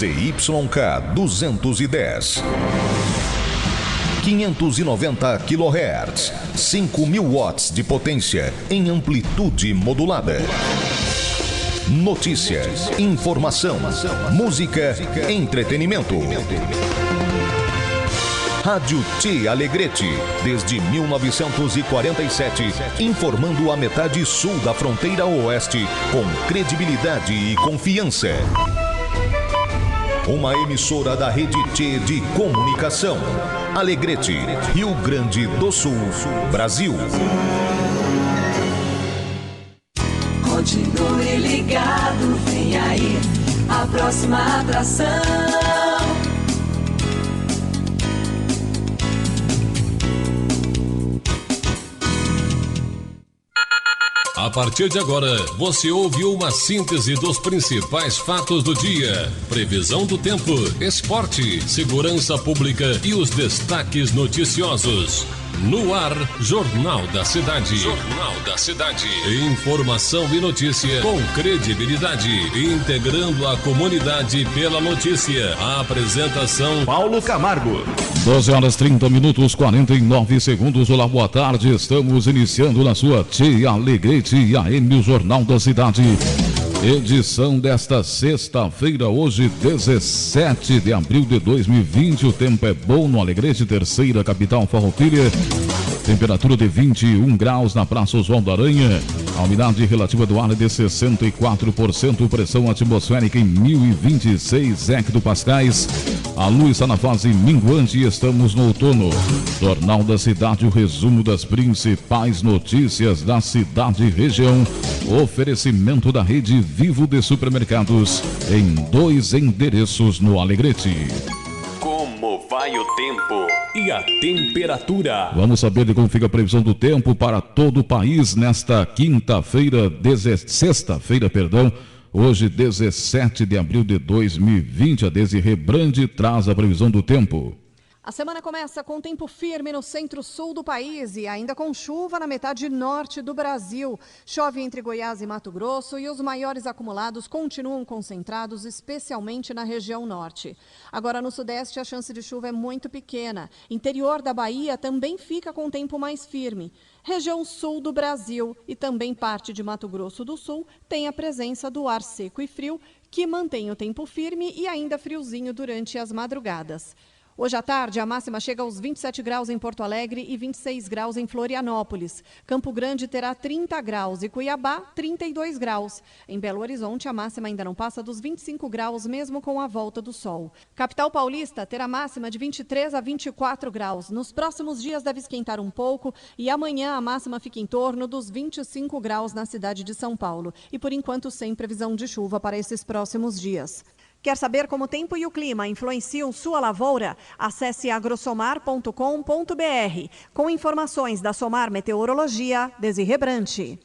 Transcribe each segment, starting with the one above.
ZYK 210. 590 kHz, 5.000 watts de potência em amplitude modulada. Notícias, informação, música, entretenimento. Rádio T Alegrete, desde 1947, informando a metade sul da fronteira oeste com credibilidade e confiança. Uma emissora da Rede T de Comunicação. Alegrete, Rio Grande do Sul, Brasil. Continue ligado, vem aí a próxima atração. A partir de agora, você ouve uma síntese dos principais fatos do dia. Previsão do tempo, esporte, segurança pública e os destaques noticiosos. No ar, Jornal da Cidade. Jornal da Cidade. Informação e notícia com credibilidade, integrando a comunidade pela notícia. A apresentação, Paulo Camargo. 12h30, 49 segundos. Olá, boa tarde. Estamos iniciando na sua Tia Alegrete e AM, o Jornal da Cidade. Edição desta sexta-feira, hoje 17 de abril de 2020. O tempo é bom no Alegrete, terceira capital farroupilha. Temperatura de 21 graus na Praça Oswaldo Aranha. A umidade relativa do ar é de 64%. Pressão atmosférica em 1026 hectopascais. A luz está na fase minguante e estamos no outono. Jornal da Cidade, o resumo das principais notícias da cidade e região. Oferecimento da rede Vivo de Supermercados em 2 endereços no Alegrete. Como vai o tempo e a temperatura? Vamos saber de como fica a previsão do tempo para todo o país nesta sexta-feira, hoje 17 de abril de 2020. A Desirê Brandi traz a previsão do tempo. A semana começa com tempo firme no centro-sul do país e ainda com chuva na metade norte do Brasil. Chove entre Goiás e Mato Grosso e os maiores acumulados continuam concentrados, especialmente na região norte. Agora, no sudeste, a chance de chuva é muito pequena. Interior da Bahia também fica com tempo mais firme. Região sul do Brasil e também parte de Mato Grosso do Sul tem a presença do ar seco e frio, que mantém o tempo firme e ainda friozinho durante as madrugadas. Hoje à tarde, a máxima chega aos 27 graus em Porto Alegre e 26 graus em Florianópolis. Campo Grande terá 30 graus e Cuiabá, 32 graus. Em Belo Horizonte, a máxima ainda não passa dos 25 graus, mesmo com a volta do sol. Capital Paulista terá máxima de 23 a 24 graus. Nos próximos dias deve esquentar um pouco e amanhã a máxima fica em torno dos 25 graus na cidade de São Paulo. E por enquanto, sem previsão de chuva para esses próximos dias. Quer saber como o tempo e o clima influenciam sua lavoura? Acesse agrosomar.com.br. Com informações da Somar Meteorologia, Desirê Brandi.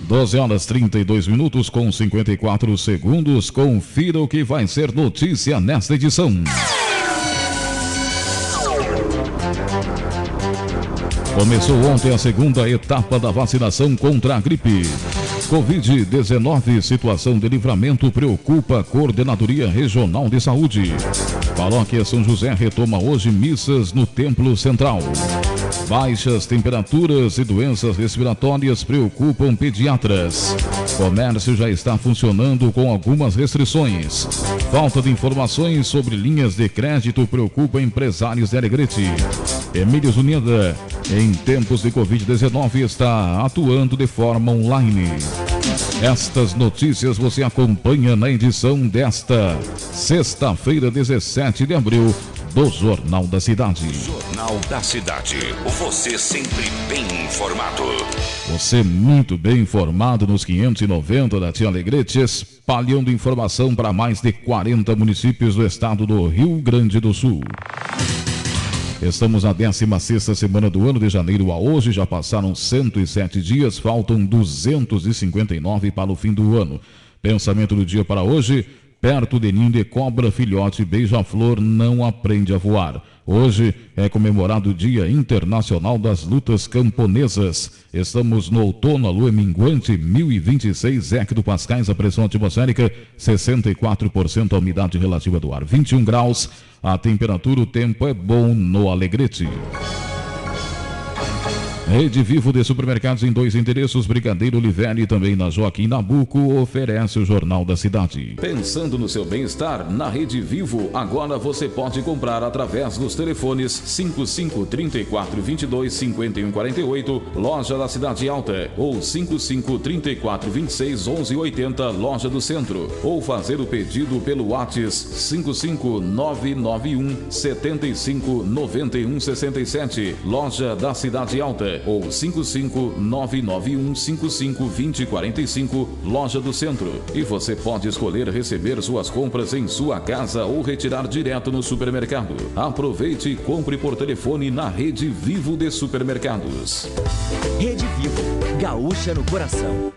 12h32 com 54 segundos. Confira o que vai ser notícia nesta edição. Começou ontem a segunda etapa da vacinação contra a gripe. Covid-19, situação de Livramento preocupa a Coordenadoria Regional de Saúde. Paróquia São José retoma hoje missas no Templo Central. Baixas temperaturas e doenças respiratórias preocupam pediatras. Comércio já está funcionando com algumas restrições. Falta de informações sobre linhas de crédito preocupa empresários de Alegrete. Emílio Zunida, em tempos de Covid-19, está atuando de forma online. Estas notícias você acompanha na edição desta sexta-feira, 17 de abril, do Jornal da Cidade. Jornal da Cidade. Você sempre bem informado. Você muito bem informado nos 590 da Tia Alegrete, espalhando informação para mais de 40 municípios do estado do Rio Grande do Sul. Estamos na 16ª semana do ano, de janeiro a hoje, já passaram 107 dias, faltam 259 para o fim do ano. Pensamento do dia para hoje: perto de ninho de cobra, filhote beija-flor não aprende a voar. Hoje é comemorado o Dia Internacional das Lutas Camponesas. Estamos no outono, a lua minguante, 1026 hectopascais, a pressão atmosférica, 64% a umidade relativa do ar, 21 graus, a temperatura, o tempo é bom no Alegrete. Rede Vivo de supermercados em 2 endereços, Brigadeiro Oliveira e também na Joaquim Nabuco, oferece o Jornal da Cidade. Pensando no seu bem-estar, na Rede Vivo, agora você pode comprar através dos telefones 5534225148, loja da Cidade Alta, ou 5534261180, loja do Centro, ou fazer o pedido pelo WhatsApp 55991759167, loja da Cidade Alta, ou 55991552045, loja do Centro. E você pode escolher receber suas compras em sua casa ou retirar direto no supermercado. Aproveite e compre por telefone na Rede Vivo de Supermercados. Rede Vivo, gaúcha no coração.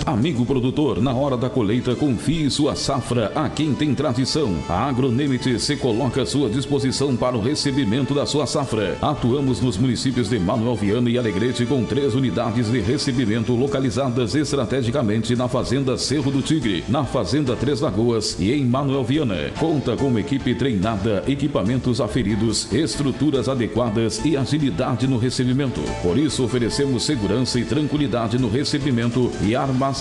Amigo produtor, na hora da colheita, confie sua safra a quem tem tradição. A Agronemit se coloca à sua disposição para o recebimento da sua safra. Atuamos nos municípios de Manoel Viana e Alegrete com 3 unidades de recebimento localizadas estrategicamente na Fazenda Cerro do Tigre, na Fazenda Três Lagoas e em Manoel Viana. Conta com equipe treinada, equipamentos aferidos, estruturas adequadas e agilidade no recebimento. Por isso, oferecemos segurança e tranquilidade no recebimento e armazenagem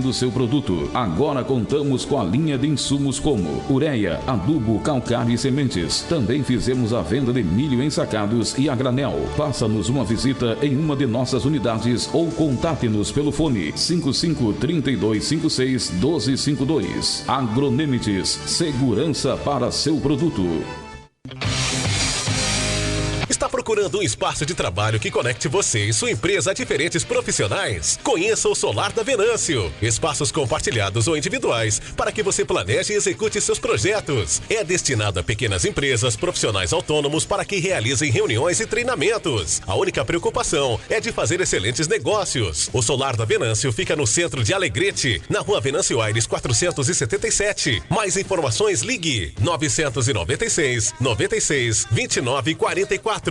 do seu produto. Agora contamos com a linha de insumos como ureia, adubo, calcário e sementes. Também fizemos a venda de milho ensacados e a granel. Faça-nos uma visita em uma de nossas unidades ou contate-nos pelo fone 55-3256-1252. Agronemites, segurança para seu produto. Está procurando um espaço de trabalho que conecte você e sua empresa a diferentes profissionais? Conheça o Solar da Venâncio. Espaços compartilhados ou individuais para que você planeje e execute seus projetos. É destinado a pequenas empresas, profissionais autônomos para que realizem reuniões e treinamentos. A única preocupação é de fazer excelentes negócios. O Solar da Venâncio fica no centro de Alegrete, na Rua Venâncio Aires 477. Mais informações, ligue 996 96 29 44.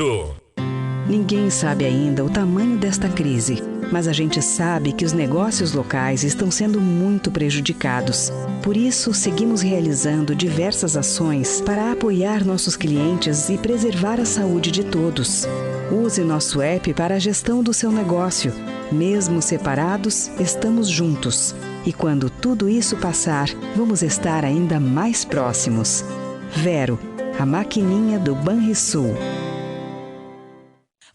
Ninguém sabe ainda o tamanho desta crise, mas a gente sabe que os negócios locais estão sendo muito prejudicados. Por isso, seguimos realizando diversas ações para apoiar nossos clientes e preservar a saúde de todos. Use nosso app para a gestão do seu negócio. Mesmo separados, estamos juntos. E quando tudo isso passar, vamos estar ainda mais próximos. Vero, a maquininha do Banrisul.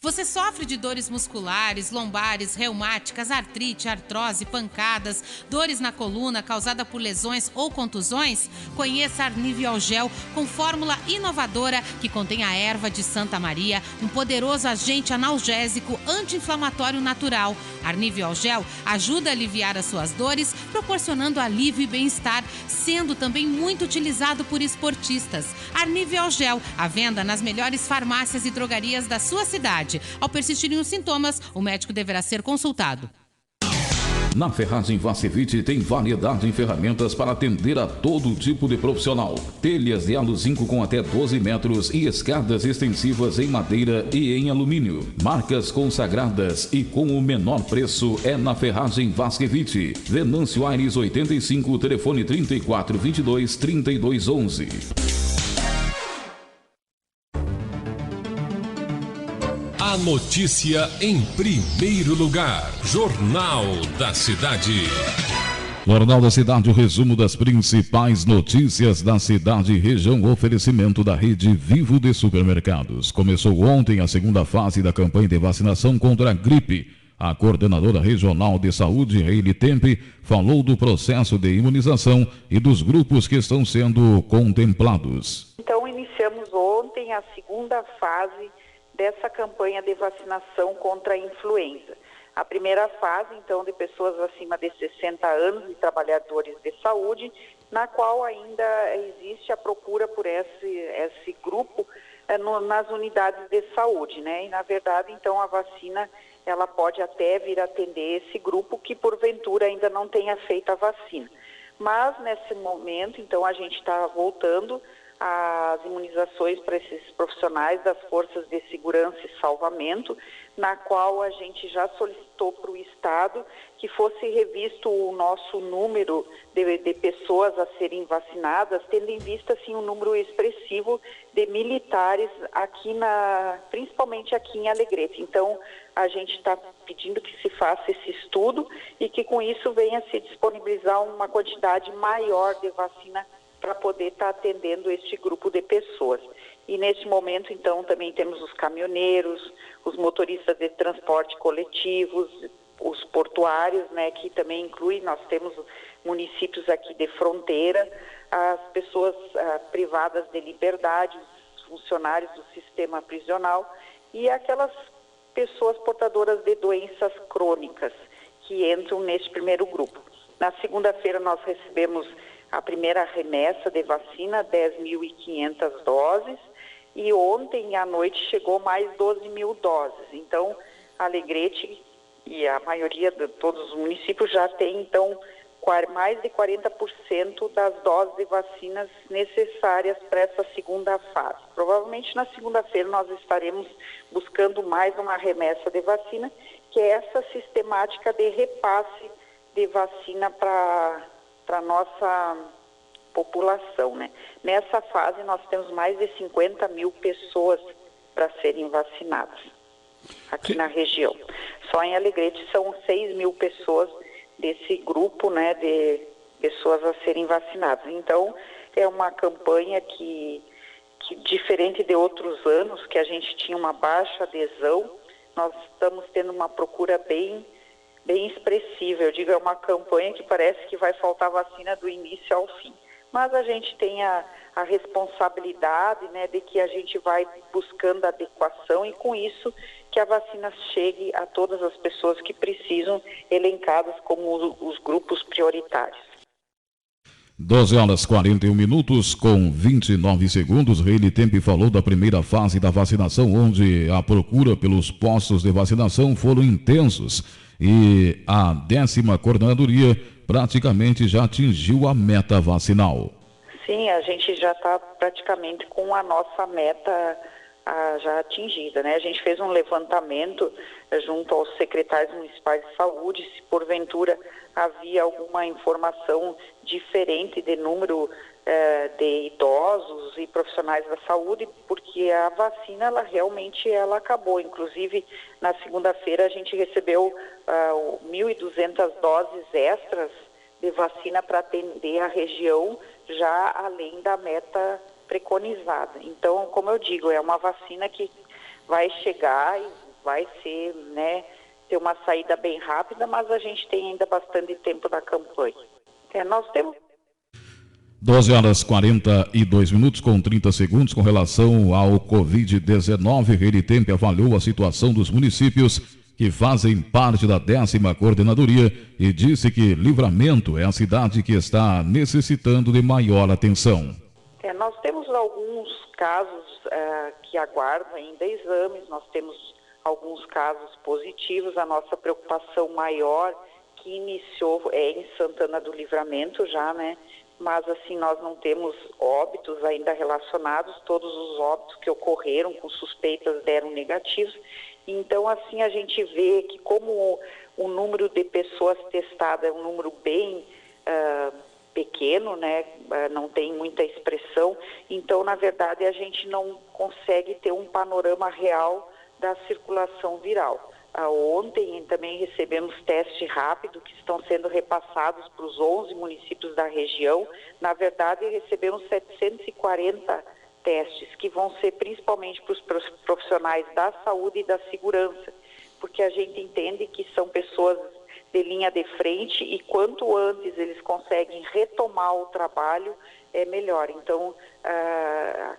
Você sofre de dores musculares, lombares, reumáticas, artrite, artrose, pancadas, dores na coluna causada por lesões ou contusões? Conheça Arniviol Gel com fórmula inovadora que contém a erva de Santa Maria, um poderoso agente analgésico anti-inflamatório natural. Arniviol Gel ajuda a aliviar as suas dores, proporcionando alívio e bem-estar, sendo também muito utilizado por esportistas. Arniviol Gel, à venda nas melhores farmácias e drogarias da sua cidade. Ao persistirem os sintomas, o médico deverá ser consultado. Na Ferragem Vacevite tem variedade em ferramentas para atender a todo tipo de profissional. Telhas de aluzinco com até 12 metros e escadas extensivas em madeira e em alumínio. Marcas consagradas e com o menor preço é na Ferragem Vacevite. Venâncio Aires 85, telefone 3422-3211. A notícia em primeiro lugar. Jornal da Cidade. Jornal da Cidade, o resumo das principais notícias da cidade e região, oferecimento da Rede Vivo de Supermercados. Começou ontem a segunda fase da campanha de vacinação contra a gripe. A coordenadora regional de saúde, Reile Tempe, falou do processo de imunização e dos grupos que estão sendo contemplados. Então, iniciamos ontem a segunda fase dessa campanha de vacinação contra a influenza. A primeira fase, então, de pessoas acima de 60 anos e trabalhadores de saúde, na qual ainda existe a procura por esse grupo nas unidades de saúde, né? E, na verdade, então, a vacina, ela pode até vir atender esse grupo que, porventura, ainda não tenha feito a vacina. Mas, nesse momento, então, a gente está voltando as imunizações para esses profissionais das forças de segurança e salvamento, na qual a gente já solicitou para o Estado que fosse revisto o nosso número de pessoas a serem vacinadas, tendo em vista assim, um número expressivo de militares aqui principalmente aqui em Alegrete. Então, a gente está pedindo que se faça esse estudo e que com isso venha se disponibilizar uma quantidade maior de vacina para poder estar atendendo este grupo de pessoas. E neste momento, então, também temos os caminhoneiros, os motoristas de transporte coletivos, os portuários, né, que também inclui, nós temos municípios aqui de fronteira, as pessoas privadas de liberdade, os funcionários do sistema prisional e aquelas pessoas portadoras de doenças crônicas que entram neste primeiro grupo. Na segunda-feira nós recebemos a primeira remessa de vacina, 10.500 doses, e ontem à noite chegou mais 12.000 doses. Então, Alegrete e a maioria de todos os municípios já tem, então, mais de 40% das doses de vacinas necessárias para essa segunda fase. Provavelmente na segunda-feira nós estaremos buscando mais uma remessa de vacina, que é essa sistemática de repasse de vacina para a nossa população, né? Nessa fase nós temos mais de 50 mil pessoas para serem vacinadas aqui na região. Só em Alegrete são 6 mil pessoas desse grupo, né, de pessoas a serem vacinadas. Então, é uma campanha que diferente de outros anos, que a gente tinha uma baixa adesão, nós estamos tendo uma procura bem expressiva. Eu digo, é uma campanha que parece que vai faltar vacina do início ao fim. Mas a gente tem a responsabilidade, né, de que a gente vai buscando adequação e com isso que a vacina chegue a todas as pessoas que precisam, elencadas como os grupos prioritários. 12h41 com 29 segundos. Reile Tempe falou da primeira fase da vacinação, onde a procura pelos postos de vacinação foram intensos e a 10ª coordenadoria praticamente já atingiu a meta vacinal. Sim, a gente já está praticamente com a nossa meta já atingida, né? A gente fez um levantamento junto aos secretários municipais de saúde, se porventura havia alguma informação diferente de número de idosos e profissionais da saúde, porque a vacina ela realmente acabou. Inclusive, na segunda-feira a gente recebeu 1.200 doses extras de vacina para atender a região, já além da meta preconizada. Então, como eu digo, é uma vacina que vai chegar e vai ser, né, ter uma saída bem rápida, mas a gente tem ainda bastante tempo da campanha. Nós temos 12h42 com 30 segundos. Com relação ao Covid-19, Reile Tempe avaliou a situação dos municípios que fazem parte da 10ª coordenadoria e disse que Livramento é a cidade que está necessitando de maior atenção. Nós temos alguns casos que aguardam ainda exames, nós temos alguns casos positivos. A nossa preocupação maior que iniciou é em Santana do Livramento já, né? Mas assim, nós não temos óbitos ainda relacionados, todos os óbitos que ocorreram com suspeitas deram negativos. Então, assim, a gente vê que como o número de pessoas testadas é um número bem pequeno, né? Não tem muita expressão, então, na verdade, a gente não consegue ter um panorama real da circulação viral. Ontem também recebemos teste rápido que estão sendo repassados para os 11 municípios da região. Na verdade, recebemos 740 testes que vão ser principalmente para os profissionais da saúde e da segurança, porque a gente entende que são pessoas de linha de frente e quanto antes eles conseguem retomar o trabalho, é melhor. Então,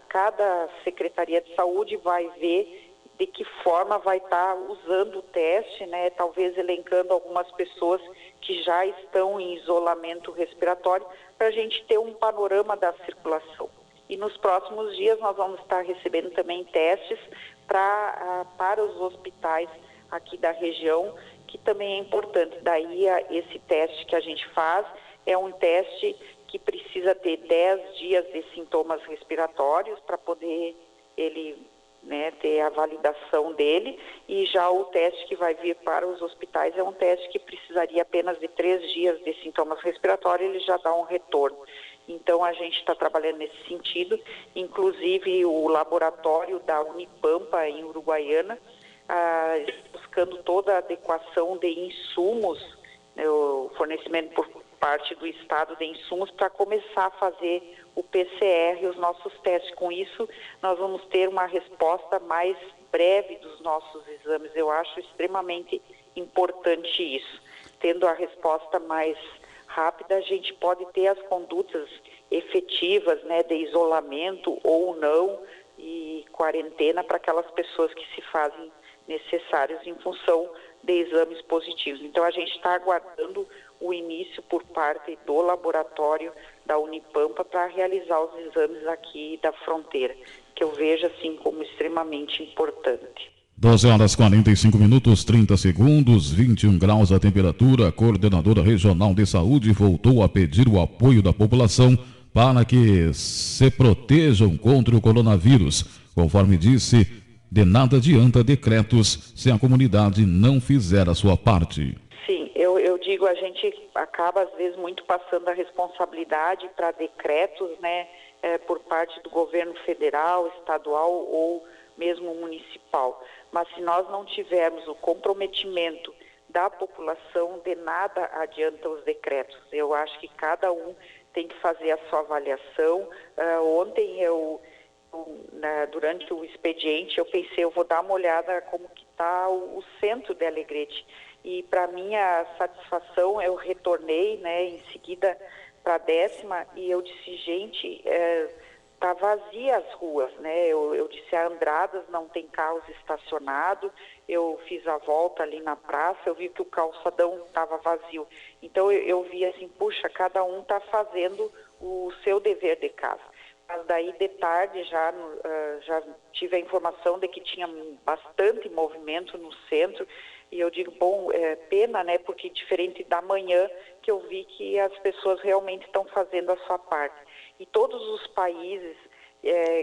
cada Secretaria de Saúde vai ver de que forma vai estar usando o teste, né? Talvez elencando algumas pessoas que já estão em isolamento respiratório, para a gente ter um panorama da circulação. E nos próximos dias nós vamos estar recebendo também testes para os hospitais aqui da região, que também é importante. Daí esse teste que a gente faz é um teste que precisa ter 10 dias de sintomas respiratórios para poder ele, né, ter a validação dele, e já o teste que vai vir para os hospitais é um teste que precisaria apenas de 3 dias de sintomas respiratórios, ele já dá um retorno. Então, a gente está trabalhando nesse sentido, inclusive o laboratório da Unipampa, em Uruguaiana, buscando toda a adequação de insumos, né, o fornecimento por parte do Estado de insumos para começar a fazer o PCR e os nossos testes. Com isso, nós vamos ter uma resposta mais breve dos nossos exames. Eu acho extremamente importante isso. Tendo a resposta mais rápida, a gente pode ter as condutas efetivas, né, de isolamento ou não e quarentena para aquelas pessoas que se fazem necessários em função de exames positivos. Então, a gente está aguardando o início por parte do laboratório da Unipampa para realizar os exames aqui da fronteira, que eu vejo assim como extremamente importante. 12h45, 30 segundos, 21 graus a temperatura. A coordenadora regional de saúde voltou a pedir o apoio da população para que se protejam contra o coronavírus. Conforme disse, de nada adianta decretos se a comunidade não fizer a sua parte. Sim, eu digo, a gente acaba às vezes muito passando a responsabilidade para decretos, né, por parte do governo federal, estadual ou mesmo municipal. Mas se nós não tivermos o comprometimento da população, de nada adianta os decretos. Eu acho que cada um tem que fazer a sua avaliação. Ontem durante o expediente, eu pensei, eu vou dar uma olhada como que está o centro de Alegrete. E para minha satisfação, eu retornei, né, em seguida para a 10ª, e eu disse, gente, tá vazia as ruas, né? Eu disse, a Andradas não tem carros estacionados. Eu fiz a volta ali na praça, eu vi que o calçadão estava vazio. Então eu vi assim, puxa, cada um está fazendo o seu dever de casa. Mas daí de tarde já tive a informação de que tinha bastante movimento no centro. E eu digo, bom, pena, né? Porque diferente da manhã, que eu vi que as pessoas realmente estão fazendo a sua parte. E todos os países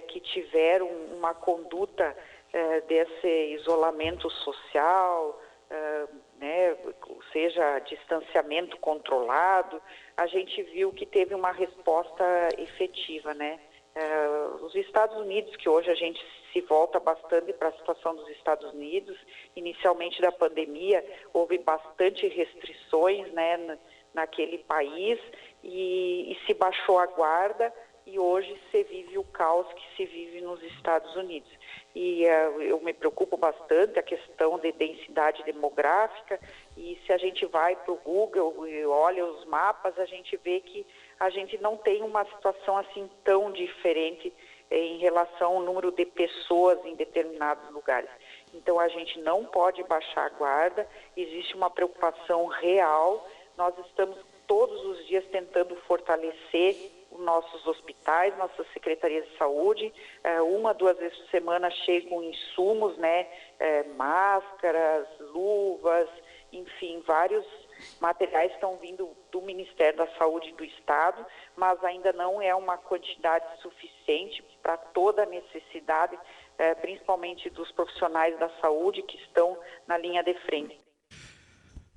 que tiveram uma conduta desse isolamento social, né, ou seja, distanciamento controlado, a gente viu que teve uma resposta efetiva, né? Os Estados Unidos, que hoje a gente se volta bastante para a situação dos Estados Unidos, inicialmente da pandemia, houve bastante restrições, né, naquele país e se baixou a guarda, e hoje se vive o caos que se vive nos Estados Unidos. E eu me preocupo bastante a questão de densidade demográfica, e se a gente vai para o Google e olha os mapas, a gente vê que a gente não tem uma situação assim tão diferente em relação ao número de pessoas em determinados lugares. Então a gente não pode baixar a guarda, existe uma preocupação real. Nós estamos todos os dias tentando fortalecer os nossos hospitais, nossas secretarias de saúde. 1 a 2 vezes por semana chegam insumos, né? Máscaras, luvas, enfim, vários materiais estão vindo do Ministério da Saúde do Estado, mas ainda não é uma quantidade suficiente para toda a necessidade, principalmente dos profissionais da saúde que estão na linha de frente.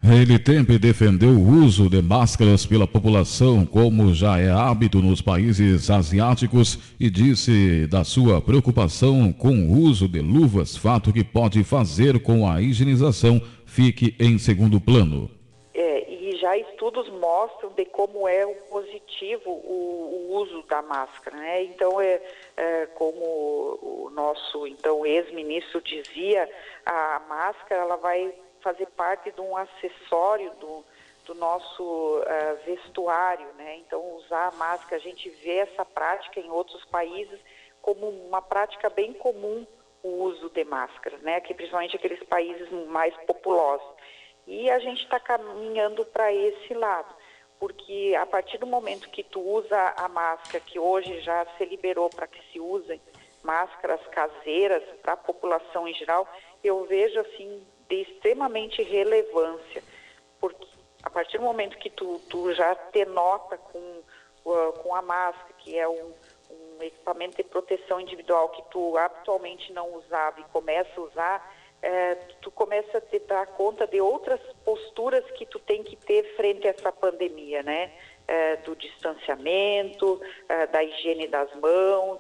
Ele sempre defendeu o uso de máscaras pela população, como já é hábito nos países asiáticos, e disse da sua preocupação com o uso de luvas, fato que pode fazer com a higienização fique em segundo plano. E já estudos mostram de como é o positivo o uso da máscara, né? Então, como o nosso então ex-ministro dizia, a máscara ela vai fazer parte de um acessório do nosso vestuário, né? Então, usar a máscara, a gente vê essa prática em outros países como uma prática bem comum, o uso de máscaras, né? Aqui, principalmente aqueles países mais populosos. E a gente está caminhando para esse lado, porque a partir do momento que tu usa a máscara, que hoje já se liberou para que se usem máscaras caseiras para a população em geral, eu vejo assim de extremamente relevância, porque A partir do momento que tu já te nota com a máscara, que é um equipamento de proteção individual que tu habitualmente não usava e começa a usar, tu começa a te dar conta de outras posturas que tu tem que ter frente a essa pandemia, né? Do distanciamento, da higiene das mãos,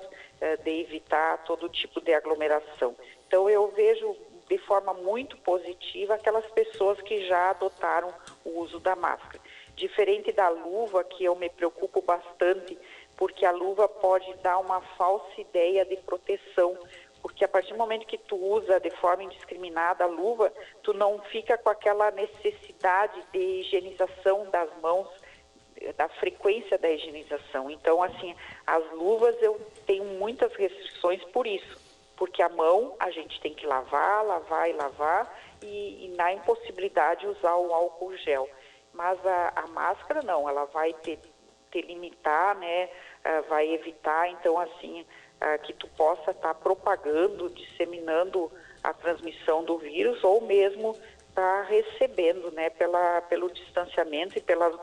de evitar todo tipo de aglomeração. Então eu vejo de forma muito positiva aquelas pessoas que já adotaram o uso da máscara. Diferente da luva, que eu me preocupo bastante, porque a luva pode dar uma falsa ideia de proteção, porque a partir do momento que tu usa de forma indiscriminada a luva, tu não fica com aquela necessidade de higienização das mãos, da frequência da higienização. Então, assim, as luvas eu tenho muitas restrições por isso, porque a mão a gente tem que lavar e na impossibilidade usar o álcool gel. Mas a máscara não, ela vai te limitar, né? Vai evitar, então, assim, que tu possa estar propagando, disseminando a transmissão do vírus ou mesmo estar recebendo, né, pelo distanciamento e pelas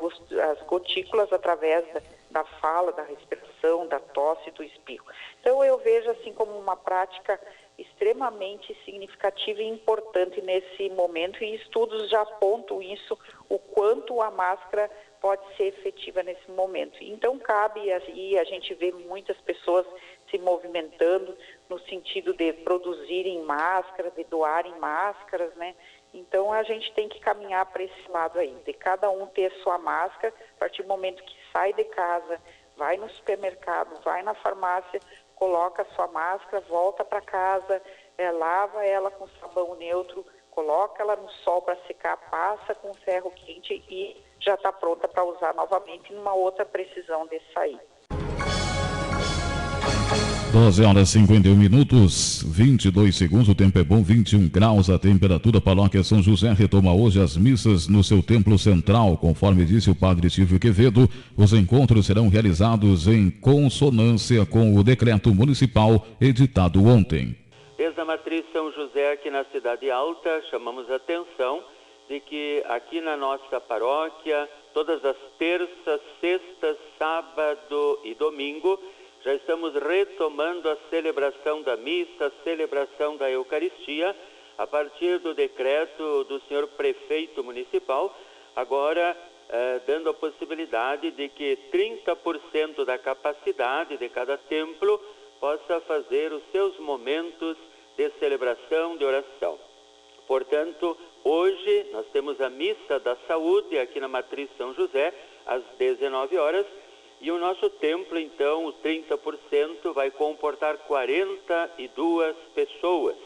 as gotículas através da fala, da respiração, da tosse, do espirro. Então eu vejo assim como uma prática extremamente significativa e importante nesse momento, e estudos já apontam isso, o quanto a máscara pode ser efetiva nesse momento. Então cabe, e a gente vê muitas pessoas se movimentando no sentido de produzirem máscaras, de doarem máscaras, né? Então a gente tem que caminhar para esse lado aí, de cada um ter sua máscara, a partir do momento que sai de casa, vai no supermercado, vai na farmácia, coloca a sua máscara, volta para casa, lava ela com sabão neutro, coloca ela no sol para secar, passa com ferro quente e já está pronta para usar novamente numa outra precisão de sair. 12h51, 22 segundos, o tempo é bom, 21 graus a temperatura. Paróquia São José retoma hoje as missas no seu templo central. Conforme disse o padre Silvio Quevedo, os encontros serão realizados em consonância com o decreto municipal editado ontem. Desde a Matriz São José, aqui na Cidade Alta, chamamos a atenção de que aqui na nossa paróquia, todas as terças, sextas, sábado e domingo, já estamos retomando a celebração da missa, a celebração da Eucaristia, a partir do decreto do senhor prefeito municipal, agora dando a possibilidade de que 30% da capacidade de cada templo possa fazer os seus momentos de celebração, de oração. Portanto, hoje nós temos a Missa da Saúde aqui na Matriz São José, às 19 horas, e o nosso templo, então, os 30% vai comportar 42 pessoas.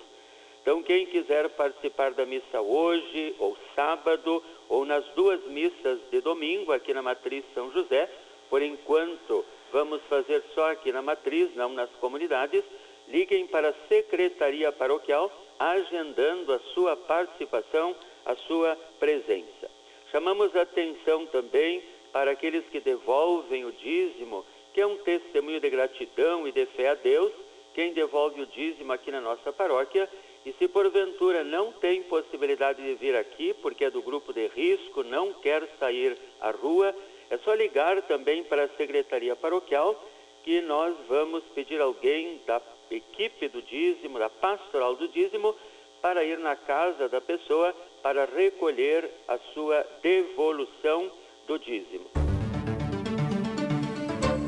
Então, quem quiser participar da missa hoje, ou sábado, ou nas duas missas de domingo aqui na Matriz São José, por enquanto vamos fazer só aqui na Matriz, não nas comunidades, liguem para a Secretaria Paroquial, agendando a sua participação, a sua presença. Chamamos a atenção também para aqueles que devolvem o dízimo, que é um testemunho de gratidão e de fé a Deus. Quem devolve o dízimo aqui na nossa paróquia, e se porventura não tem possibilidade de vir aqui, porque é do grupo de risco, não quer sair à rua, é só ligar também para a Secretaria Paroquial, que nós vamos pedir alguém da equipe do dízimo, da pastoral do dízimo, para ir na casa da pessoa para recolher a sua devolução do dízimo.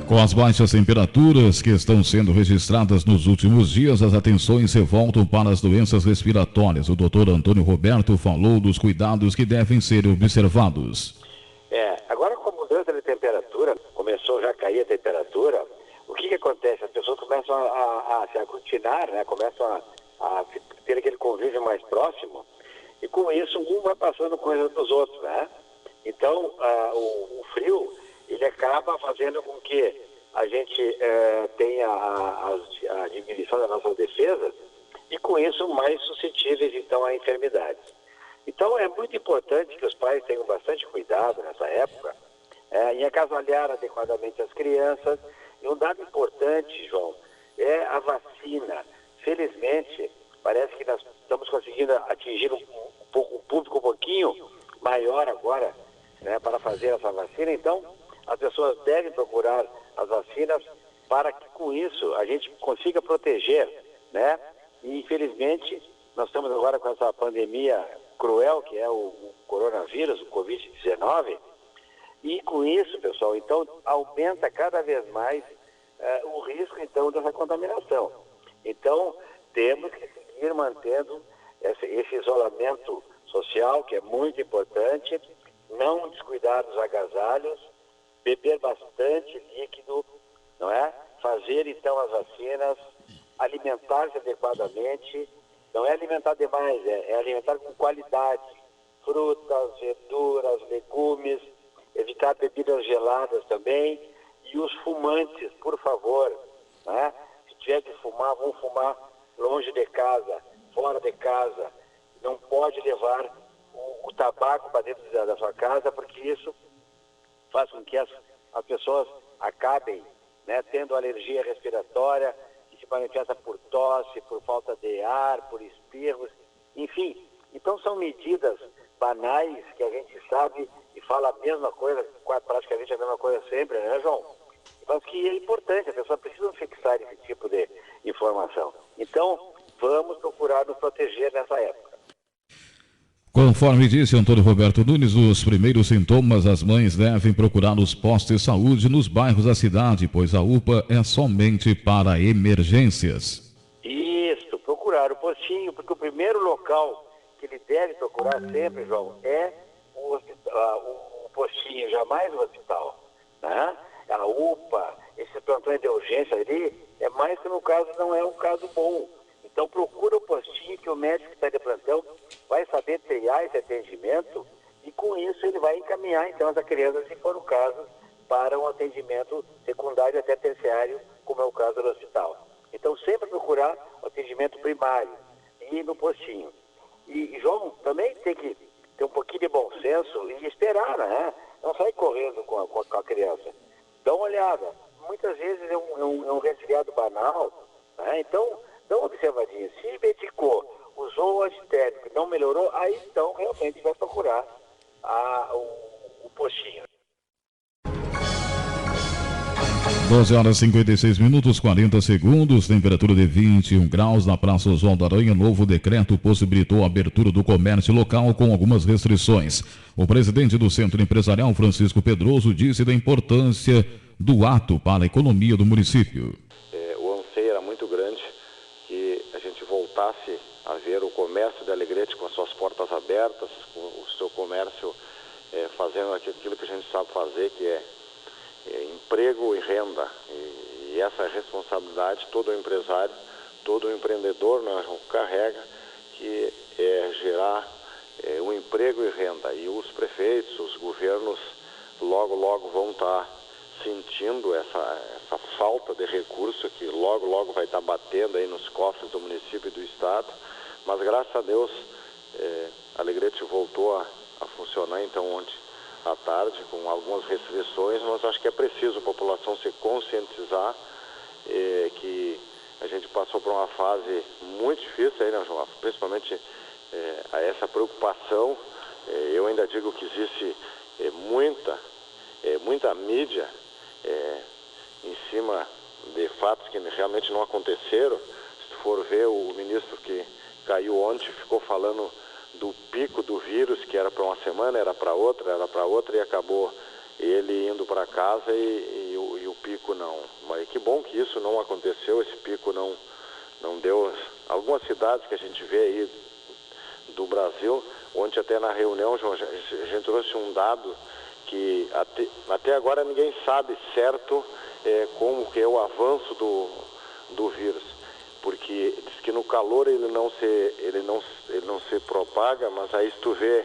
Com as baixas temperaturas que estão sendo registradas nos últimos dias, as atenções se voltam para as doenças respiratórias. O doutor Antônio Roberto falou dos cuidados que devem ser observados. Agora com a mudança de temperatura, começou já a cair a temperatura, o que acontece? As pessoas começam a se aglutinar, né? Começam a ter aquele convívio mais próximo, e com isso um vai passando coisas dos outros, né? Então, o frio, ele acaba fazendo com que a gente tenha a diminuição das nossas defesas e, com isso, mais suscetíveis, então, a enfermidades. Então, é muito importante que os pais tenham bastante cuidado nessa época em agasalhar adequadamente as crianças. E um dado importante, João, é a vacina. Felizmente, parece que nós estamos conseguindo atingir um público um pouquinho maior agora, né, para fazer essa vacina. Então, as pessoas devem procurar as vacinas para que com isso a gente consiga proteger, né? E infelizmente nós estamos agora com essa pandemia cruel que é o coronavírus, o Covid-19, e com isso, pessoal, então aumenta cada vez mais o risco então dessa contaminação. Então temos que seguir mantendo esse isolamento social, que é muito importante, não descuidar dos agasalhos, beber bastante líquido, não é? Fazer então as vacinas, alimentar-se adequadamente, não é alimentar demais, é alimentar com qualidade, frutas, verduras, legumes, evitar bebidas geladas também, e os fumantes, por favor, né? Se tiver que fumar, vão fumar longe de casa, fora de casa, não pode levar o tabaco para dentro da sua casa, porque isso faz com que as pessoas acabem, né, tendo alergia respiratória, que se manifesta por tosse, por falta de ar, por espirros, enfim. Então são medidas banais que a gente sabe e fala a mesma coisa, praticamente a mesma coisa sempre, né, João? Mas que é importante, a pessoa precisa fixar esse tipo de informação. Então, vamos procurar nos proteger nessa época. Conforme disse Antônio Roberto Nunes, os primeiros sintomas as mães devem procurar os postos de saúde nos bairros da cidade, pois a UPA é somente para emergências. Isso, procurar o postinho, porque o primeiro local que ele deve procurar sempre, João, é o postinho, jamais o hospital, né? A UPA, esse plantão de urgência ali, é mais que no caso não é um caso bom. Então procura o postinho que o médico que está de plantão vai saber triar esse atendimento e com isso ele vai encaminhar então essa criança, se for o caso, para um atendimento secundário até terciário, como é o caso do hospital. Então sempre procurar o atendimento primário e ir no postinho. E João, também tem que ter um pouquinho de bom senso e esperar, né? Não sair correndo com a criança. Dá uma olhada. Muitas vezes é um resfriado banal, né? Então, dá uma observadinha. Se medicou, usou o antitérmico e não melhorou, aí então realmente vai procurar o postinho. 12 horas 56 minutos, 40 segundos, temperatura de 21 graus na Praça Oswaldo Aranha. Novo decreto possibilitou a abertura do comércio local com algumas restrições. O presidente do Centro Empresarial, Francisco Pedroso, disse da importância do ato para a economia do município. O anseio era muito grande que a gente voltasse a ver o comércio de Alegrete com as suas portas abertas, com o seu comércio fazendo aquilo que a gente sabe fazer, que é emprego e renda, e essa responsabilidade todo empresário, todo empreendedor carrega, que é gerar um emprego e renda, e os prefeitos, os governos logo vão estar sentindo essa falta de recurso que logo vai estar batendo aí nos cofres do município e do estado, mas graças a Deus Alegrete voltou a funcionar então ontem à tarde, com algumas restrições, mas acho que é preciso a população se conscientizar que a gente passou por uma fase muito difícil aí, né, João? Principalmente a essa preocupação. Eu ainda digo que existe muita mídia em cima de fatos que realmente não aconteceram. Se tu for ver, o ministro que caiu ontem ficou falando do pico do vírus, que era para uma semana, era para outra, e acabou ele indo para casa e o pico não. Mas que bom que isso não aconteceu, esse pico não deu. Algumas cidades que a gente vê aí do Brasil, ontem até na reunião, João, a gente trouxe um dado que até agora ninguém sabe certo como que é o avanço do vírus. Porque diz que no calor ele não se propaga, mas aí se tu vê,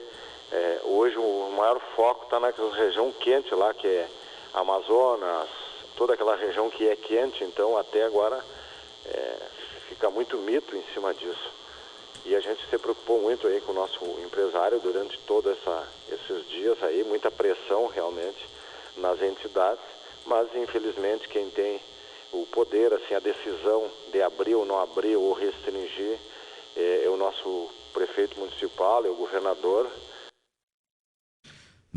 hoje o maior foco está naquela região quente lá, que é Amazonas, toda aquela região que é quente, então até agora fica muito mito em cima disso. E a gente se preocupou muito aí com o nosso empresário durante todos esses dias aí, muita pressão realmente nas entidades, mas infelizmente quem tem o poder, assim, a decisão de abrir ou não abrir ou restringir é o nosso prefeito municipal, é o governador.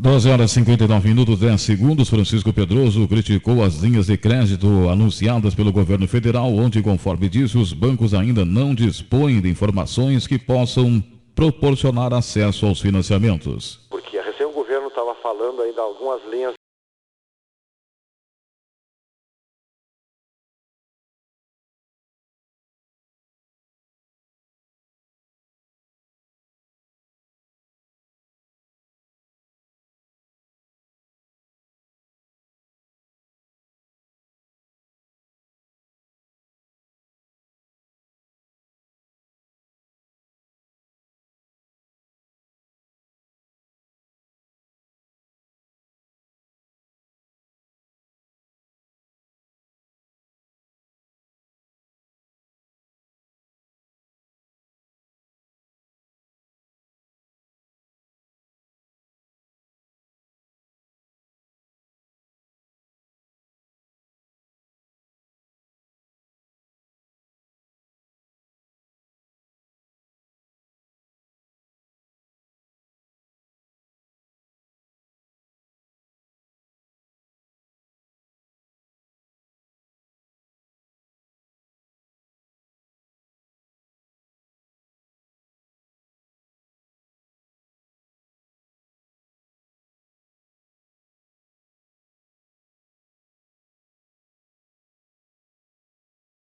12h59, 10 segundos. Francisco Pedroso criticou as linhas de crédito anunciadas pelo governo federal, onde, conforme disse, os bancos ainda não dispõem de informações que possam proporcionar acesso aos financiamentos. Porque recém o governo estava falando ainda algumas linhas